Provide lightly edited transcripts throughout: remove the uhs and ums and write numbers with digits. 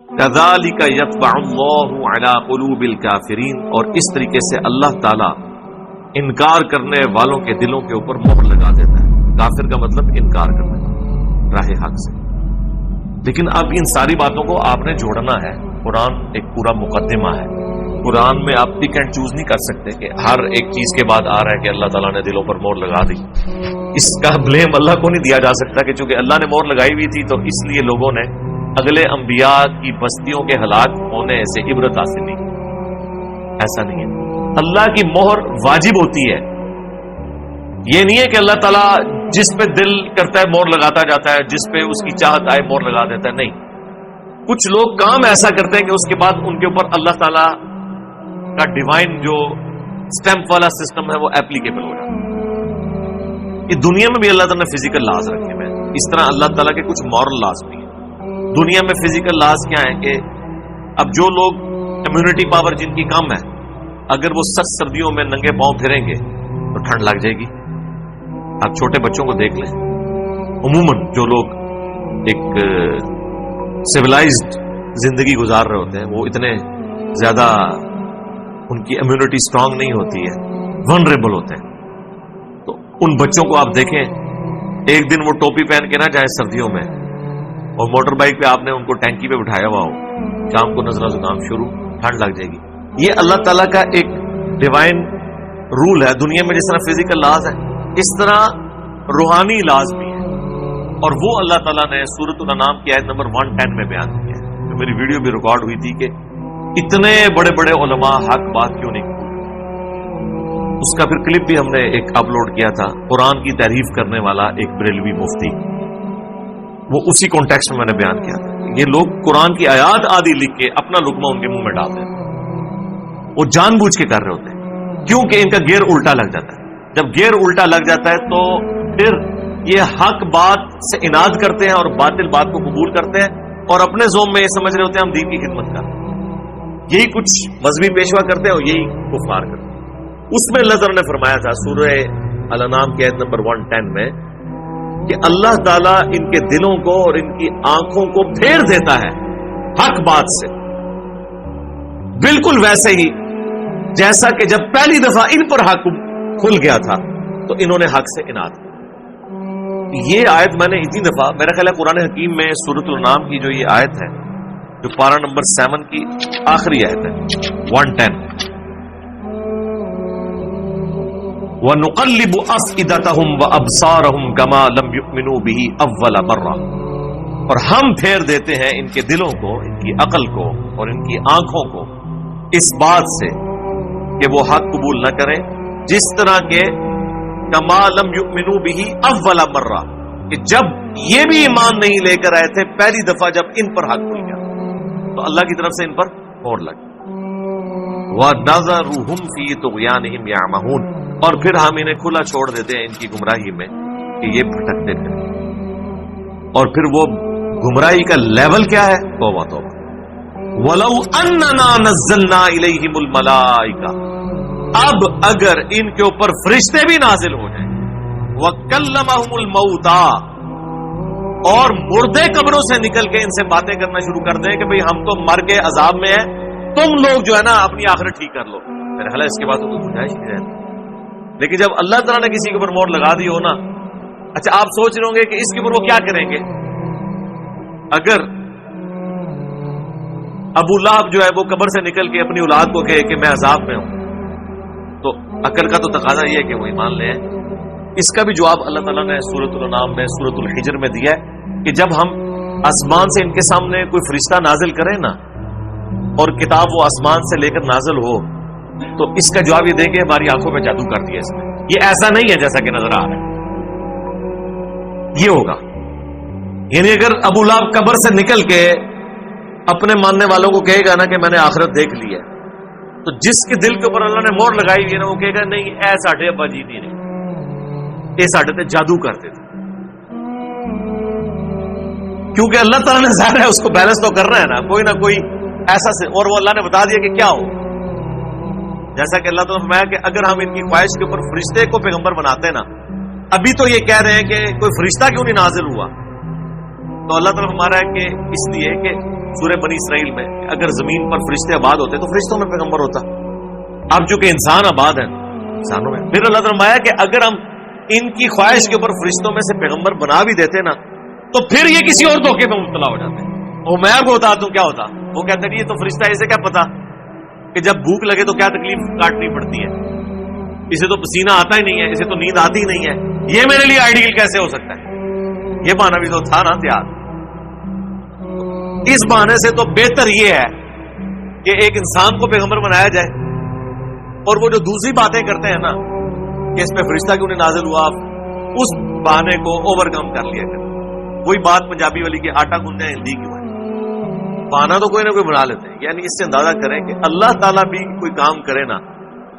کذالک یطبع اللہ علی قلوب الکافرین، اور اس طریقے سے اللہ تعالی انکار کرنے والوں کے دلوں کے اوپر مہر لگا دیتا ہے۔ کافر کا مطلب انکار کرنے والا راہ حق سے۔ لیکن اب ان ساری باتوں کو آپ نے جوڑنا ہے، قرآن ایک پورا مقدمہ ہے، قرآن میں آپ پک اینڈ چوز نہیں کر سکتے کہ ہر ایک چیز کے بعد آ رہا ہے کہ اللہ تعالیٰ نے دلوں پر مہر لگا دی۔ اس کا بلیم اللہ کو نہیں دیا جا سکتا کہ چونکہ اللہ نے مہر لگائی ہوئی تھی تو اس لیے لوگوں نے اگلے انبیاء کی بستیوں کے ہلاک ہونے سے عبرت حاصل نہیں کی۔ ایسا نہیں ہے، اللہ کی مہر واجب ہوتی ہے، یہ نہیں ہے کہ اللہ تعالیٰ جس پہ دل کرتا ہے مہر لگاتا جاتا ہے، جس پہ اس کی چاہت آئے مہر لگا دیتا ہے، نہیں۔ کچھ لوگ کام ایسا کرتے ہیں کہ اس کے بعد ان کے اوپر اللہ تعالیٰ کا ڈیوائن جو سٹیمپ والا سسٹم ہے وہ ایپلیکیبل ہو جاتا ہے۔ یہ دنیا میں بھی اللہ تعالیٰ نے فزیکل لاز رکھے ہوئے ہیں، اس طرح اللہ تعالیٰ کے کچھ مورل لاز بھی ہیں۔ دنیا میں فزیکل لاز کیا ہے کہ اب جو لوگ امیونٹی پاور جن کی کم ہے، اگر وہ سخت سردیوں میں ننگے پاؤں پھریں گے تو ٹھنڈ لگ جائے گی۔ آپ چھوٹے بچوں کو دیکھ لیں، عموماً جو لوگ ایک سیولائزڈ زندگی گزار رہے ہوتے ہیں وہ اتنے زیادہ ان کی امیونٹی اسٹرانگ نہیں ہوتی ہے، ونریبل ہوتے ہیں۔ تو ان بچوں کو آپ دیکھیں، ایک دن وہ ٹوپی پہن کے نہ جائیں سردیوں میں، اور موٹر بائک پہ آپ نے ان کو ٹینکی پہ بٹھایا ہوا ہو، شام کو نزلہ زکام شروع، ٹھنڈ لگ جائے گی۔ یہ اللہ تعالیٰ کا ایک ڈیوائن رول ہے۔ دنیا میں جس طرح فزیکل لاز ہے اس طرح روحانی لاز بھی ہے، اور وہ اللہ تعالیٰ نے سورۃ الانعام کی آیت نمبر 110 میں بیان کیا ہے، جو میری ویڈیو بھی ریکارڈ ہوئی تھی کہ اتنے بڑے بڑے علماء حق بات کیوں نہیں کی۔ اس کا پھر کلپ بھی ہم نے ایک اپلوڈ کیا تھا، قرآن کی تعریف کرنے والا ایک بریلوی مفتی، وہ اسی کانٹیکسٹ میں میں نے بیان کیا تھا۔ یہ لوگ قرآن کی آیات آدھی لکھ کے اپنا لقمہ ان کے منہ میں ڈال دیتے ہیں، وہ جان بوجھ کے کر رہے ہوتے ہیں، کیونکہ ان کا گیئر الٹا لگ جاتا ہے۔ جب گیئر الٹا لگ جاتا ہے تو پھر یہ حق بات سے اناد کرتے ہیں اور باطل بات کو قبول کرتے ہیں، اور اپنے زوم میں یہ سمجھ رہے ہوتے ہیں ہم دین کی خدمت کر رہے ہیں۔ یہی کچھ مذہبی پیشوا کرتے ہیں اور یہی کفار کرتے ہیں۔ اس میں اللہ تعالیٰ نے فرمایا تھا سورہ الانعام کی آیت نمبر 110 میں کہ اللہ تعالیٰ ان کے دلوں کو اور ان کی آنکھوں کو پھیر دیتا ہے حق بات سے، بالکل ویسے ہی جیسا کہ جب پہلی دفعہ ان پر حق کھل گیا تھا تو انہوں نے حق سے اناد کیا۔ یہ آیت میں نے اتنی دفعہ، میرا خیال ہے قرآن حکیم میں سورۃ الانعام کی جو یہ آیت ہے، جو پارہ نمبر 7 کی آخری آیت ہے 110، وَنُقَلِّبُ أَفْئِدَتَهُمْ وَأَبْصَارَهُمْ كَمَا لَمْ يُؤْمِنُوا بِهِ أَوَّلَ مَرَّةٍ، اور ہم پھیر دیتے ہیں ان کے دلوں کو، ان کی عقل کو اور ان کی آنکھوں کو اس بات سے کہ وہ حق قبول نہ کریں، جس طرح کے کما لم یؤمنوا بہ اول مرہ، کہ جب یہ بھی ایمان نہیں لے کر آئے تھے پہلی دفعہ جب ان پر حق کھل گیا تو اللہ کی طرف سے ان پر مہر لگ۔ وَنَذَرُهُمْ فِي طُغْيَانِهِمْ يَعْمَهُونَ، اور پھر ہم انہیں کھلا چھوڑ دیتے ہیں ان کی گمراہی میں کہ یہ بھٹکتے پھریں۔ اور پھر وہ گمراہی کا لیول کیا ہے؟ توبہ توبہ۔ وَلَوْ أَنَّنَا نَزَّلْنَا إِلَيْهِمُ الْمَلَائِكَةَ، اب اگر ان کے اوپر فرشتے بھی نازل ہو جائیں، وَكَلَّمَهُمُ الْمَوْتَى، اور مردے قبروں سے نکل کے ان سے باتیں کرنا شروع کر دیں کہ بھئی ہم تو مر کے عذاب میں ہیں، تم لوگ جو ہے نا اپنی آخرت ٹھیک کر لو، میرے خیال ہے اس کے بعد تو کوئی گنجائش نہیں رہتی۔ لیکن جب اللہ تعالیٰ نے کسی کے اوپر مہر لگا دی ہو نا، اچھا آپ سوچ رہے ہوں گے کہ اس کے اوپر وہ کیا کریں گے؟ اگر ابو لہب جو ہے وہ قبر سے نکل کے اپنی اولاد کو کہے کہ میں عذاب میں ہوں، تو عقل کا تو تقاضا یہ ہے کہ وہ ایمان لے آئیں۔ اس کا بھی جواب اللہ تعالیٰ نے سورۃ الانعام میں سورۃ الحجر میں دیا ہے کہ جب ہم آسمان سے ان کے سامنے کوئی فرشتہ نازل کریں نا، اور کتاب وہ آسمان سے لے کر نازل ہو، تو اس کا جواب یہ دیں گے ہماری آنکھوں پہ جادو کر دیا اس نے، یہ ایسا نہیں ہے جیسا کہ نظر آ رہا ہے، یہ ہوگا۔ یعنی اگر ابو لہب قبر سے نکل کے اپنے ماننے والوں کو کہے گا نا کہ میں نے آخرت دیکھ لی ہے، تو جس کے دل کے اوپر اللہ نے مہر لگائی ہوئی ہے نا، وہ کہے گا نہیں اے ساڈے ابا جی نہیں، یہ ساڈے تے جادو کرتے تھے، کیونکہ اللہ تعالیٰ نے ظاہر ہے اس کو بیلنس تو کرنا ہے نا، کوئی نہ کوئی ایسا سے، اور وہ اللہ نے بتا دیا کہ کیا ہو، جیسا کہ اللہ تعالیٰ نے فرمایا کہ اگر ہم ان کی خواہش کے اوپر فرشتے کو پیغمبر بناتے نا، ابھی تو یہ کہہ رہے ہیں کہ کوئی فرشتہ کیوں نہیں نازل ہوا، تو اللہ تعالیٰ فرما رہا ہے کہ اس لیے کہ سورہ بنی اسرائیل میں اگر زمین پر فرشتے آباد ہوتے تو فرشتوں میں پیغمبر ہوتا. اب چونکہ انسان آباد ہیں انسانوں میں. پھر اللہ تعالیٰ نے فرمایا کہ اگر ہم ان کی خواہش کے اوپر فرشتوں میں سے پیغمبر بنا بھی دیتے نا تو پھر یہ کسی اور دھوکے میں مبتلا ہو جاتے. اور میں آپ کو بتا دوں کیا ہوتا. وہ کہتے ہیں یہ تو فرشتہ ہے، اسے کیا پتا کہ جب بھوک لگے تو کیا تکلیف کاٹنی پڑتی ہے، اسے تو پسینہ آتا ہی نہیں ہے، اسے تو نیند آتی ہی نہیں ہے، یہ میرے لیے آئیڈیل کیسے ہو سکتا ہے. یہ بہانہ بھی تو تھا نا تیار. اس بہانے سے تو بہتر یہ ہے کہ ایک انسان کو پیغمبر بنایا جائے، اور وہ جو دوسری باتیں کرتے ہیں نا کہ اس پہ فرشتہ کیوں نہیں نازل ہوا، اس بہانے کو اوور کم کر لیا کرے. وہی بات پنجابی والی کہ آٹا گوندھنا ہندی کیوں ہے. بہانہ تو کوئی نہ کوئی بنا لیتے ہیں. یعنی اس سے اندازہ کریں کہ اللہ تعالیٰ بھی کوئی کام کرے نا،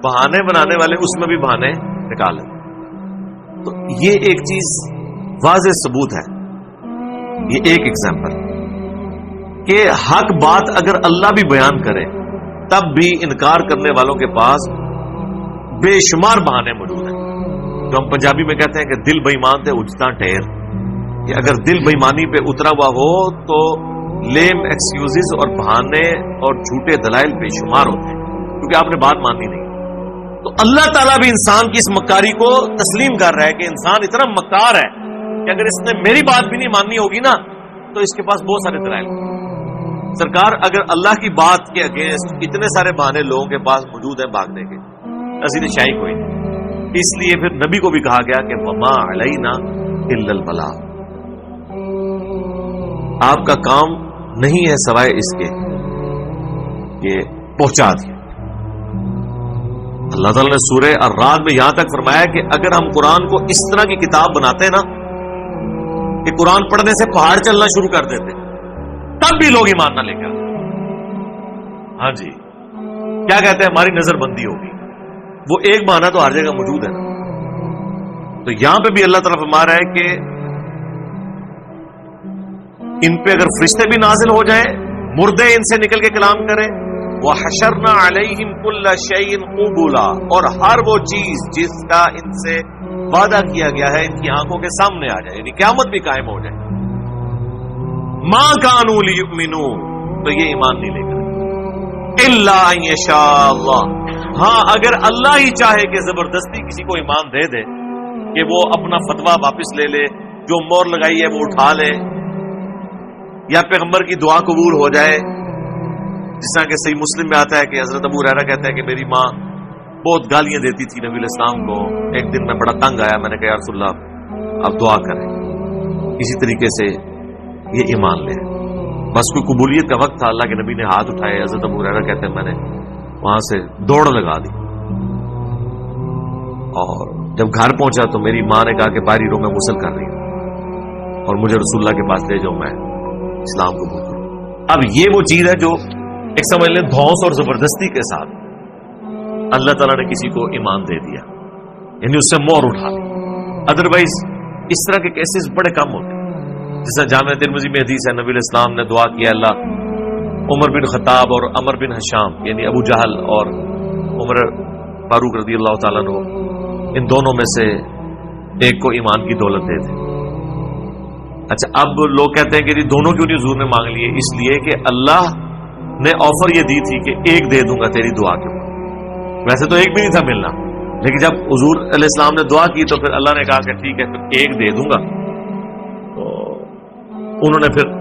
بہانے بنانے والے اس میں بھی بہانے نکالیں. تو یہ ایک چیز واضح ثبوت ہے. یہ ایک ایگزامپل کہ حق بات اگر اللہ بھی بیان کرے تب بھی انکار کرنے والوں کے پاس بے شمار بہانے موجود ہیں. جو ہم پنجابی میں کہتے ہیں کہ دل بے ایمان تے اجتا ٹھہر، کہ اگر دل بے ایمانی پہ اترا ہوا ہو تو لیم ایکسکیوزز اور بہانے اور جھوٹے دلائل بے شمار ہوتے ہیں، کیونکہ آپ نے بات ماننی نہیں. تو اللہ تعالیٰ بھی انسان کی اس مکاری کو تسلیم کر رہا ہے کہ انسان اتنا مکار ہے کہ اگر اس نے میری بات بھی نہیں ماننی ہوگی نا تو اس کے پاس بہت سارے دلائل. سرکار اگر اللہ کی بات کے اگینسٹ اتنے سارے بہانے لوگوں کے پاس موجود ہیں بھاگنے کے، نصیحت شاہی کوئی نہیں. اس لیے پھر نبی کو بھی کہا گیا کہ وما علینا الا البلاغ، آپ کا کام نہیں ہے سوائے اس کے کہ پہنچا دیا. اللہ تعالیٰ نے سورہ الرعد میں یہاں تک فرمایا کہ اگر ہم قرآن کو اس طرح کی کتاب بناتے ہیں نا کہ قرآن پڑھنے سے پہاڑ چلنا شروع کر دیتے تب بھی لوگ ایمان نہ لے کر. ہاں جی، کیا کہتے ہیں ہماری نظر بندی ہوگی. وہ ایک بہانہ تو ہر جگہ موجود ہے نا. تو یہاں پہ بھی اللہ تعالیٰ فرما رہا ہے کہ ان پہ اگر فرشتے بھی نازل ہو جائیں، مردے ان سے نکل کے کلام کریں، وَحَشَرْنَا عَلَيْهِمْ كُلَّ شَيْءٍ قُبُولًا، اور ہر وہ چیز جس کا ان سے وعدہ کیا گیا ہے ان کی آنکھوں کے سامنے آ جائے، یعنی قیامت بھی قائم ہو جائے. مَا كَانُوا لِيُؤْمِنُوا، تو یہ ایمان نہیں لے کر إِلَّا أَن يَشَاءَ اللَّهُ، ہاں اگر اللہ ہی چاہے کہ زبردستی کسی کو ایمان دے دے کہ وہ اپنا فتویٰ واپس لے لے، جو مور لگائی ہے وہ اٹھا لے، یا پیغمبر کی دعا قبول ہو جائے. جس طرح کہ صحیح مسلم میں آتا ہے کہ حضرت ابو ہریرہ کہتے ہیں کہ میری ماں بہت گالیاں دیتی تھی نبی علیہ السلام کو. ایک دن میں بڑا تنگ آیا، میں نے کہا یا رسول اللہ آپ دعا کریں اسی طریقے سے یہ ایمان لے. بس کوئی قبولیت کا وقت تھا، اللہ کے نبی نے ہاتھ اٹھائے. حضرت ابو ہریرہ کہتے ہیں میں نے وہاں سے دوڑ لگا دی، اور جب گھر پہنچا تو میری ماں نے کہا کہ باہری رو میں غسل کر رہی ہوں اور مجھے رسول اللہ کے پاس لے جاؤ، میں اسلام قبول کروں. اب یہ وہ چیز ہے جو ایک سمجھ لیں دھوس اور زبردستی کے ساتھ اللہ تعالیٰ نے کسی کو ایمان دے دیا، یعنی اس سے مور اٹھا لی. ادروائز اس طرح کے کیسز بڑے کم ہوتے ہیں. جیسا جامع ترمذی میں حدیث ہے، نبی علیہ السلام نے دعا کیا اللہ عمر بن خطاب اور عمر بن حشام یعنی ابو جہل اور عمر فاروق رضی اللہ تعالیٰ عنہ، ان دونوں میں سے ایک کو ایمان کی دولت دے دے. اچھا اب لوگ کہتے ہیں کہ یہ دونوں کیوں نہیں حضور نے مانگ لیے؟ اس لیے کہ اللہ نے آفر یہ دی تھی کہ ایک دے دوں گا تیری دعا کے بعد. ویسے تو ایک بھی نہیں تھا ملنا، لیکن جب حضور علیہ السلام نے دعا کی تو پھر اللہ نے کہا کہ ٹھیک ہے پھر ایک دے دوں گا. تو انہوں نے پھر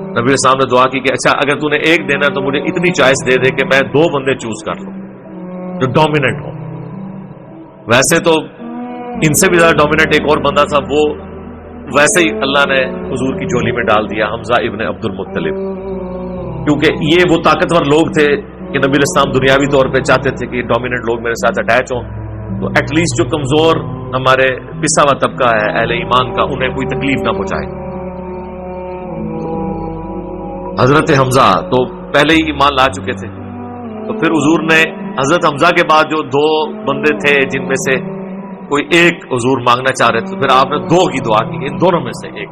نبی علیہ السلام نے دعا کی کہ اچھا اگر تو نے ایک دینا تو مجھے اتنی چوائس دے دے کہ میں 2 بندے چوز کر لوں جو ڈومیننٹ ہوں. ویسے تو ان سے بھی زیادہ ڈومیننٹ ایک اور بندہ تھا، وہ ویسے ہی اللہ نے حضور کی جولی میں ڈال دیا، حمزہ ابن عبد المطلب. کیونکہ یہ وہ طاقتور لوگ تھے کہ نبی علیہ السلام دنیاوی طور پہ چاہتے تھے کہ ڈومیننٹ لوگ میرے ساتھ اٹیچ ہوں، تو ایٹ لیسٹ جو کمزور ہمارے پسا ہوا طبقہ ہے اہل ایمان کا، انہیں کوئی تکلیف نہ پہنچائے. حضرت حمزہ تو پہلے ہی ایمان لا چکے تھے، تو پھر حضور نے حضرت حمزہ کے بعد جو 2 بندے تھے جن میں سے کوئی ایک حضور مانگنا چاہ رہے تھے، پھر آپ نے 2 کی دعا کی، ان دونوں میں سے ایک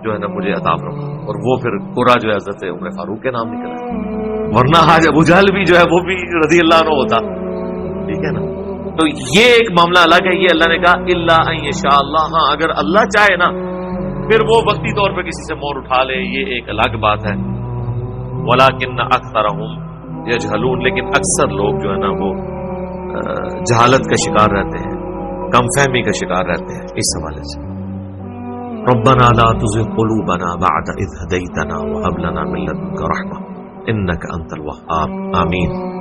جو ہے نا مجھے عطا فرما. اور وہ پھر قرہ جو ہے حضرت عمر فاروق کے نام نکلا، ورنہ حاج ابو جہل بھی جو ہے وہ بھی رضی اللہ عنہ ہوتا. ٹھیک ہے نا. تو یہ ایک معاملہ الگ ہے. یہ اللہ نے کہا الا ان یشاء اللہ، ہاں اگر اللہ چاہے نا پھر وہ وقتی طور پہ کسی سے مور اٹھا لے، یہ ایک الگ بات ہے. ولکن اکثرہم یجہلون، لیکن اکثر لوگ جو ہے نا وہ جہالت کا شکار رہتے ہیں، کم فہمی کا شکار رہتے ہیں اس حوالے سے۔ ربنا لا تزغ قلوبنا بعد اذ هديتنا وهب لنا من لدنك رحمة انك انت الوهاب، آمین۔